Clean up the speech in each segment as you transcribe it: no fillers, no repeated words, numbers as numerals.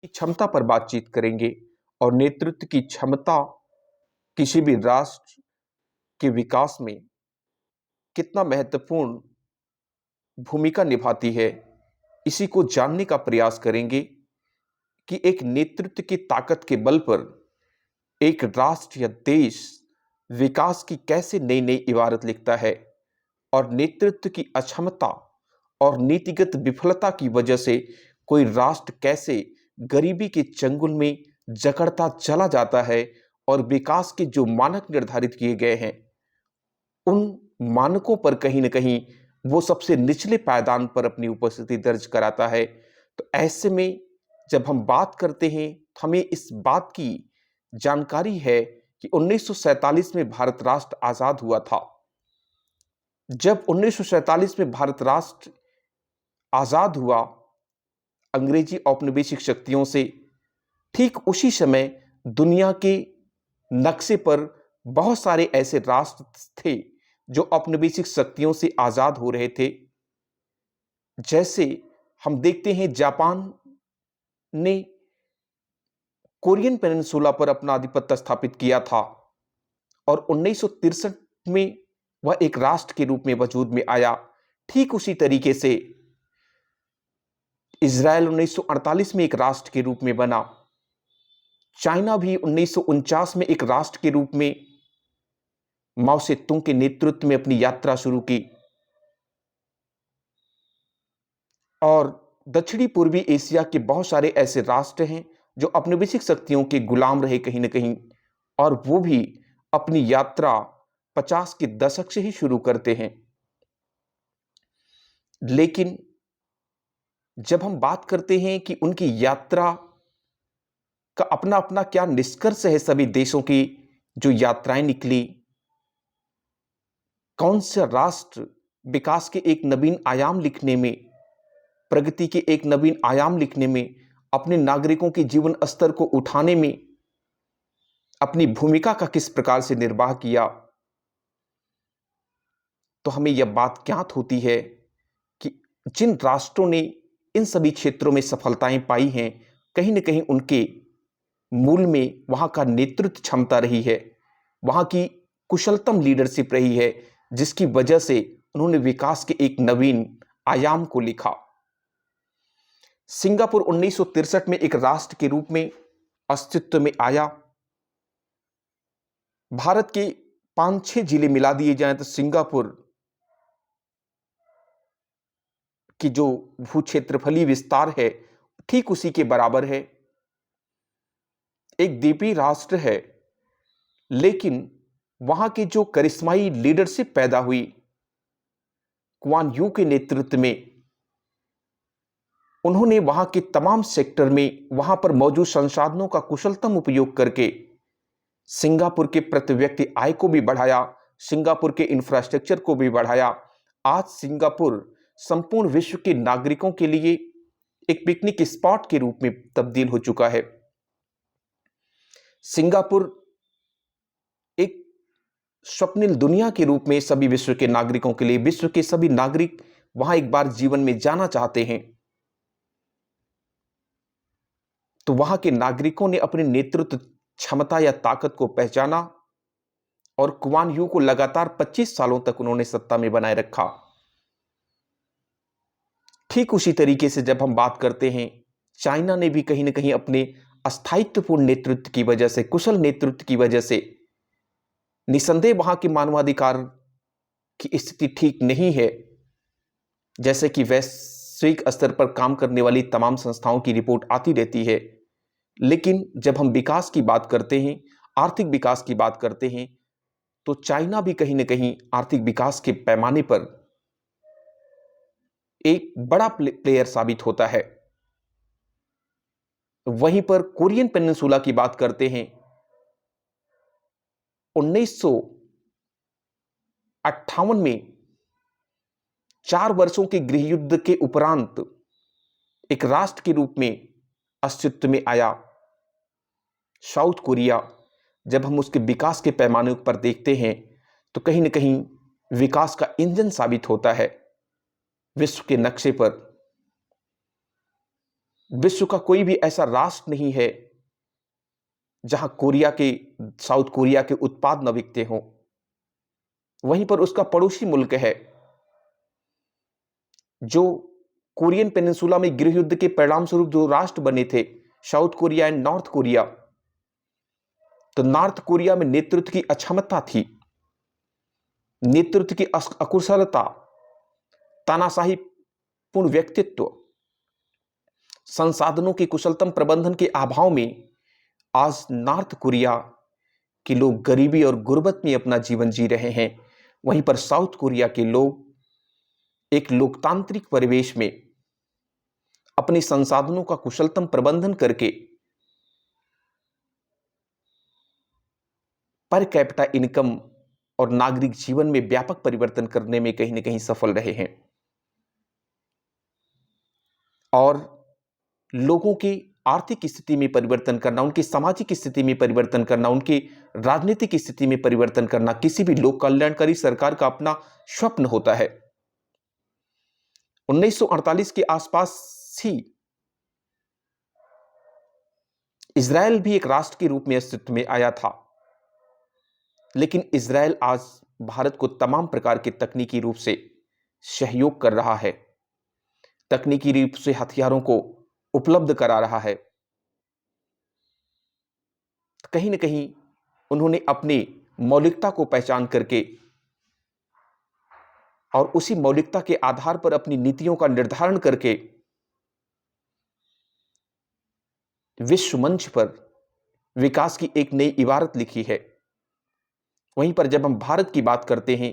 की क्षमता पर बातचीत करेंगे और नेतृत्व की क्षमता किसी भी राष्ट्र के विकास में कितना महत्वपूर्ण भूमिका निभाती है, इसी को जानने का प्रयास करेंगे कि एक नेतृत्व की ताकत के बल पर एक राष्ट्र या देश विकास की कैसे नई नई इबारत लिखता है और नेतृत्व की अक्षमता और नीतिगत विफलता की वजह से कोई राष्ट्र कैसे गरीबी के चंगुल में जकड़ता चला जाता है और विकास के जो मानक निर्धारित किए गए हैं उन मानकों पर कहीं ना कहीं वो सबसे निचले पायदान पर अपनी उपस्थिति दर्ज कराता है। तो ऐसे में जब हम बात करते हैं तो हमें इस बात की जानकारी है कि 1947 में भारत राष्ट्र आजाद हुआ था। जब 1947 में भारत राष्ट्र आजाद हुआ अंग्रेजी औपनिवेशिक शक्तियों से, ठीक उसी समय दुनिया के नक्शे पर बहुत सारे ऐसे राष्ट्र थे जो औपनिवेशिक शक्तियों से आजाद हो रहे थे। जैसे हम देखते हैं जापान ने कोरियन पेनिनसुला पर अपना आधिपत्य स्थापित किया था और 1963 में वह एक राष्ट्र के रूप में वजूद में आया। ठीक उसी तरीके से इजराइल 1948 में एक राष्ट्र के रूप में बना। चाइना भी 1949 में एक राष्ट्र के रूप में माओ से तुंग के नेतृत्व में अपनी यात्रा शुरू की। और दक्षिणी पूर्वी एशिया के बहुत सारे ऐसे राष्ट्र हैं जो औपनिवेशिक शक्तियों के गुलाम रहे कहीं ना कहीं, और वो भी अपनी यात्रा 50 के दशक से ही शुरू करते हैं। लेकिन जब हम बात करते हैं कि उनकी यात्रा का अपना अपना क्या निष्कर्ष है, सभी देशों की जो यात्राएं निकली, कौन सा राष्ट्र विकास के एक नवीन आयाम लिखने में, प्रगति के एक नवीन आयाम लिखने में, अपने नागरिकों के जीवन स्तर को उठाने में अपनी भूमिका का किस प्रकार से निर्वाह किया, तो हमें यह बात ज्ञात होती है कि जिन राष्ट्रों ने इन सभी क्षेत्रों में सफलताएं पाई हैं, कहीं ना कहीं उनके मूल में वहां का नेतृत्व क्षमता रही है, वहां की कुशलतम लीडरशिप रही है, जिसकी वजह से उन्होंने विकास के एक नवीन आयाम को लिखा। सिंगापुर 1963 में एक राष्ट्र के रूप में अस्तित्व में आया। भारत के 5-6 जिले मिला दिए जाएं तो सिंगापुर की जो भू क्षेत्रफलीय विस्तार है ठीक उसी के बराबर है। एक द्वीपीय राष्ट्र है, लेकिन वहां की जो करिश्माई लीडरशिप पैदा हुई क्वान यू के नेतृत्व में, उन्होंने वहां के तमाम सेक्टर में वहां पर मौजूद संसाधनों का कुशलतम उपयोग करके सिंगापुर के प्रति व्यक्ति आय को भी बढ़ाया, सिंगापुर के इंफ्रास्ट्रक्चर को भी बढ़ाया। आज सिंगापुर संपूर्ण विश्व के नागरिकों के लिए एक पिकनिक स्पॉट के रूप में तब्दील हो चुका है। सिंगापुर एक स्वप्निल दुनिया के रूप में सभी विश्व के नागरिकों के लिए, विश्व के सभी नागरिक वहां एक बार जीवन में जाना चाहते हैं, तो वहां के नागरिकों ने अपने नेतृत्व क्षमता या ताकत को पहचाना और क्वान यू को लगातार 25 सालों तक उन्होंने सत्ता में बनाए रखा। ठीक उसी तरीके से जब हम बात करते हैं, चाइना ने भी कहीं ना कहीं अपने अस्थायित्वपूर्ण नेतृत्व की वजह से, कुशल नेतृत्व की वजह से, निसंदेह वहां के मानवाधिकार की स्थिति ठीक नहीं है, जैसे कि वैश्विक स्तर पर काम करने वाली तमाम संस्थाओं की रिपोर्ट आती रहती है। लेकिन जब हम विकास की बात करते हैं, आर्थिक विकास की बात करते हैं, तो चाइना भी कहीं ना कहीं आर्थिक विकास के पैमाने पर एक बड़ा प्लेयर साबित होता है। वहीं पर कोरियन पेनिनसुला की बात करते हैं, 1958 में 4 वर्षों के गृह युद्ध के उपरांत एक राष्ट्र के रूप में अस्तित्व में आया साउथ कोरिया। जब हम उसके विकास के पैमाने पर देखते हैं तो कहीं ना कहीं विकास का इंजन साबित होता है विश्व के नक्शे पर। विश्व का कोई भी ऐसा राष्ट्र नहीं है जहां साउथ कोरिया के उत्पाद न बिकते हों। वहीं पर उसका पड़ोसी मुल्क है जो कोरियन पेनिनसुला में गृह युद्ध के परिणाम स्वरूप जो राष्ट्र बने थे, south Korea and north Korea. तो नॉर्थ कोरिया में नेतृत्व की अक्षमता थी, नेतृत्व की अकुशलता, तानाशाही पूर्ण व्यक्तित्व, संसाधनों के कुशलतम प्रबंधन के अभाव में आज नॉर्थ कोरिया के लोग गरीबी और गुर्बत में अपना जीवन जी रहे हैं। वहीं पर साउथ कोरिया के लोग एक लोकतांत्रिक परिवेश में अपने संसाधनों का कुशलतम प्रबंधन करके पर कैपिटा इनकम और नागरिक जीवन में व्यापक परिवर्तन करने में कहीं न कहीं सफल रहे हैं। और लोगों की आर्थिक स्थिति में परिवर्तन करना, उनकी सामाजिक स्थिति में परिवर्तन करना, उनकी राजनीतिक स्थिति में परिवर्तन करना किसी भी लोक कल्याणकारी सरकार का अपना स्वप्न होता है। 1948 के आसपास ही इजराइल भी एक राष्ट्र के रूप में अस्तित्व में आया था, लेकिन इजराइल आज भारत को तमाम प्रकार के तकनीकी रूप से सहयोग कर रहा है, तकनीकी रूप से हथियारों को उपलब्ध करा रहा है। कहीं न कहीं उन्होंने अपनी मौलिकता को पहचान करके और उसी मौलिकता के आधार पर अपनी नीतियों का निर्धारण करके विश्व मंच पर विकास की एक नई इबारत लिखी है। वहीं पर जब हम भारत की बात करते हैं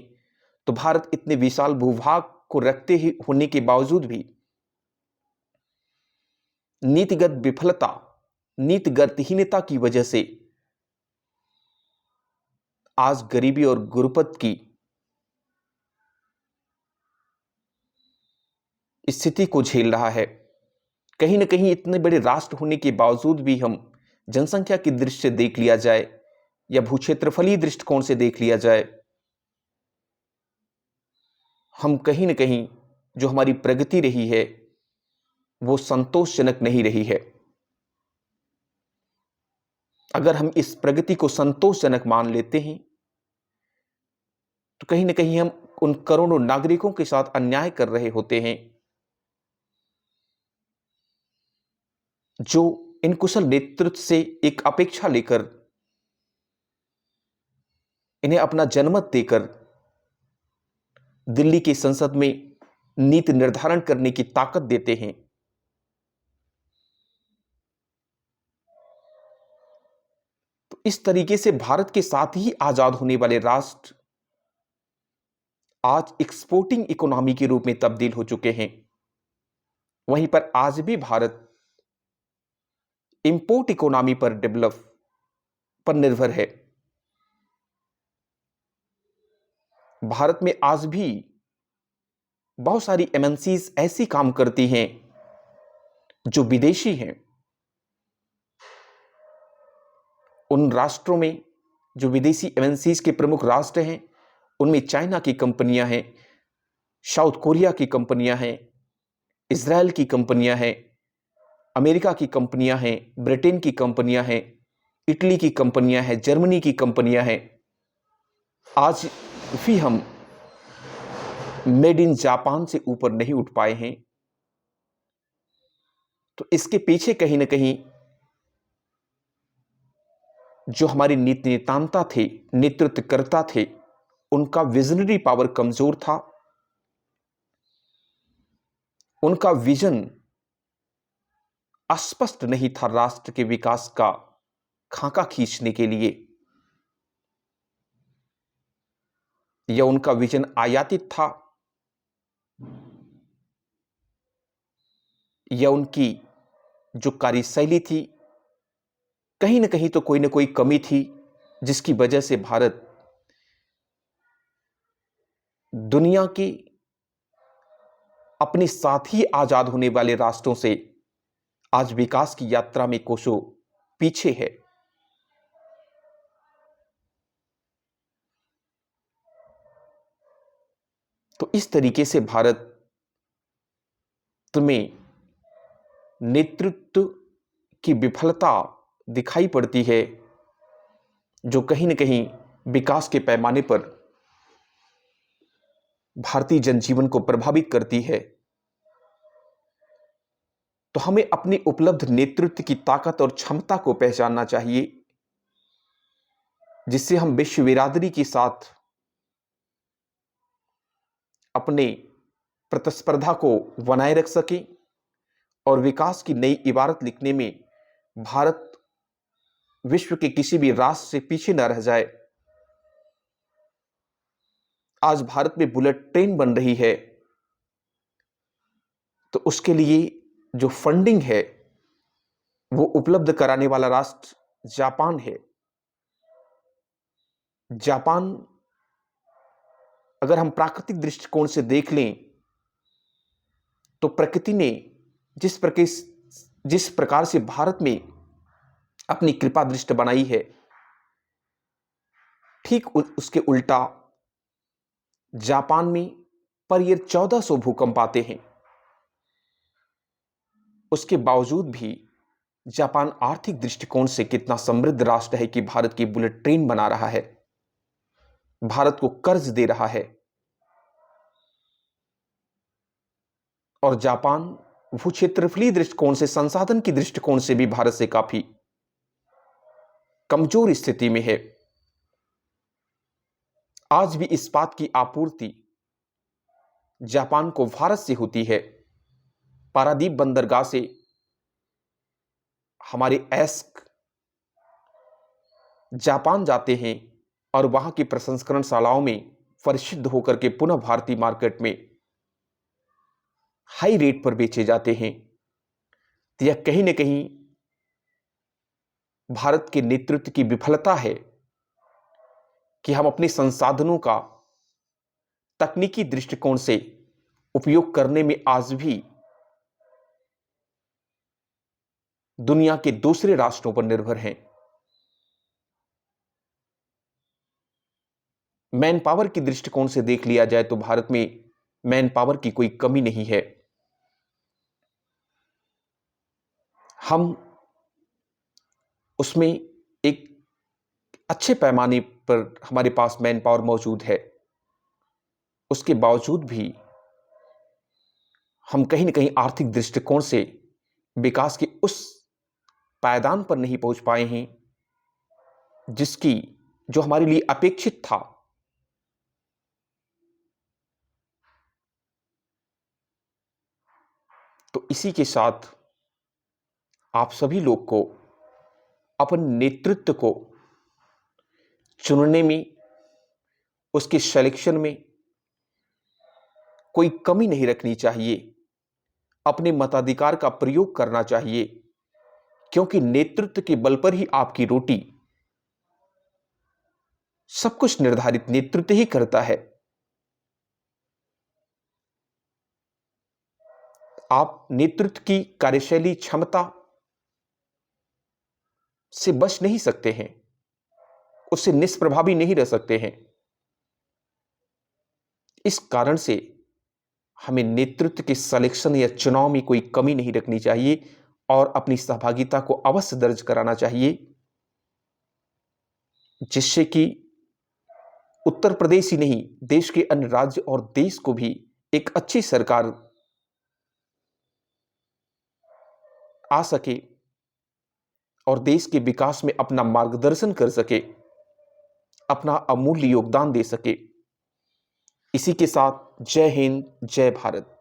तो भारत इतने विशाल भूभाग को रखते ही होने के बावजूद भी नीतिगत विफलता, नीतिगतहीनता की वजह से आज गरीबी और गुर्बत की स्थिति को झेल रहा है। कहीं न कहीं इतने बड़े राष्ट्र होने के बावजूद भी हम जनसंख्या की दृष्टि से देख लिया जाए या भूक्षेत्रफलीय दृष्टिकोण से देख लिया जाए, हम कहीं न कहीं जो हमारी प्रगति रही है वो संतोषजनक नहीं रही है। अगर हम इस प्रगति को संतोषजनक मान लेते हैं तो कहीं न कहीं हम उन करोड़ों नागरिकों के साथ अन्याय कर रहे होते हैं जो इन कुशल नेतृत्व से एक अपेक्षा लेकर इन्हें अपना जनमत देकर दिल्ली की संसद में नीति निर्धारण करने की ताकत देते हैं। तो इस तरीके से भारत के साथ ही आजाद होने वाले राष्ट्र आज एक्सपोर्टिंग इकोनॉमी के रूप में तब्दील हो चुके हैं। वहीं पर आज भी भारत इंपोर्ट इकोनॉमी पर निर्भर है। भारत में आज भी बहुत सारी एमएनसीज ऐसी काम करती हैं जो विदेशी हैं। उन राष्ट्रों में जो विदेशी एमएनसीज के प्रमुख राष्ट्र हैं उनमें चाइना की कंपनियां हैं, साउथ कोरिया की कंपनियां हैं, इजराइल की कंपनियां हैं, अमेरिका की कंपनियां हैं, ब्रिटेन की कंपनियां हैं, इटली की कंपनियां हैं, जर्मनी की कंपनियां हैं। आज भी हम मेड इन जापान से ऊपर नहीं उठ पाए हैं। तो इसके पीछे कहीं ना कहीं जो हमारे नीति नेतांता थे, नेतृत्वकर्ता थे, उनका विजनरी पावर कमजोर था। उनका विजन अस्पष्ट नहीं था राष्ट्र के विकास का खाका खींचने के लिए, या उनका विजन आयातित था, या उनकी जो कार्यशैली थी कहीं ना कहीं तो कोई ना कोई कमी थी जिसकी वजह से भारत दुनिया की अपने साथ ही आजाद होने वाले राष्ट्रों से आज विकास की यात्रा में कोसों पीछे है। तो इस तरीके से भारत में नेतृत्व की विफलता दिखाई पड़ती है, जो कहीं न कहीं विकास के पैमाने पर भारतीय जनजीवन को प्रभावित करती है। तो हमें अपनी उपलब्ध नेतृत्व की ताकत और क्षमता को पहचानना चाहिए, जिससे हम विश्व बिरादरी के साथ अपने प्रतिस्पर्धा को बनाए रख सकें और विकास की नई इबारत लिखने में भारत विश्व के किसी भी राष्ट्र से पीछे न रह जाए। आज भारत में बुलेट ट्रेन बन रही है, तो उसके लिए जो फंडिंग है वो उपलब्ध कराने वाला राष्ट्र जापान है। जापान, अगर हम प्राकृतिक दृष्टिकोण से देख लें, तो प्रकृति ने जिस प्रकार से भारत में अपनी कृपा दृष्टि बनाई है, ठीक उसके उल्टा जापान में पर ईयर 1400 भूकंप आते हैं। उसके बावजूद भी जापान आर्थिक दृष्टिकोण से कितना समृद्ध राष्ट्र है कि भारत की बुलेट ट्रेन बना रहा है, भारत को कर्ज दे रहा है। और जापान भूक्षेत्रफलीय दृष्टिकोण से, संसाधन की दृष्टिकोण से भी भारत से काफी कमजोर स्थिति में है। आज भी इस्पात की आपूर्ति जापान को भारत से होती है। पारादीप बंदरगाह से हमारे अयस्क जापान जाते हैं और वहां की प्रसंस्करणशालाओं में परिशुद्ध होकर के पुनः भारतीय मार्केट में हाई रेट पर बेचे जाते हैं। तो यह कहीं न कहीं भारत के नेतृत्व की विफलता है कि हम अपने संसाधनों का तकनीकी दृष्टिकोण से उपयोग करने में आज भी दुनिया के दूसरे राष्ट्रों पर निर्भर हैं। मैन पावर की दृष्टिकोण से देख लिया जाए तो भारत में मैन पावर की कोई कमी नहीं है। हम उसमें एक अच्छे पैमाने पर हमारे पास मैन पावर मौजूद है। उसके बावजूद भी हम कहीं न कहीं आर्थिक दृष्टिकोण से विकास के उस पायदान पर नहीं पहुंच पाए हैं जो हमारे लिए अपेक्षित था। तो इसी के साथ आप सभी लोग को अपन नेतृत्व को चुनने में, उसके सिलेक्शन में कोई कमी नहीं रखनी चाहिए। अपने मताधिकार का प्रयोग करना चाहिए, क्योंकि नेतृत्व के बल पर ही आपकी रोटी, सब कुछ निर्धारित नेतृत्व ही करता है। आप नेतृत्व की कार्यशैली क्षमता से बच नहीं सकते हैं, उससे निष्प्रभावी नहीं रह सकते हैं। इस कारण से हमें नेतृत्व के सिलेक्शन या चुनाव में कोई कमी नहीं रखनी चाहिए और अपनी सहभागिता को अवश्य दर्ज कराना चाहिए, जिससे कि उत्तर प्रदेश ही नहीं, देश के अन्य राज्य और देश को भी एक अच्छी सरकार आ सके और देश के विकास में अपना मार्गदर्शन कर सके, अपना अमूल्य योगदान दे सके। इसी के साथ जय हिंद, जय भारत।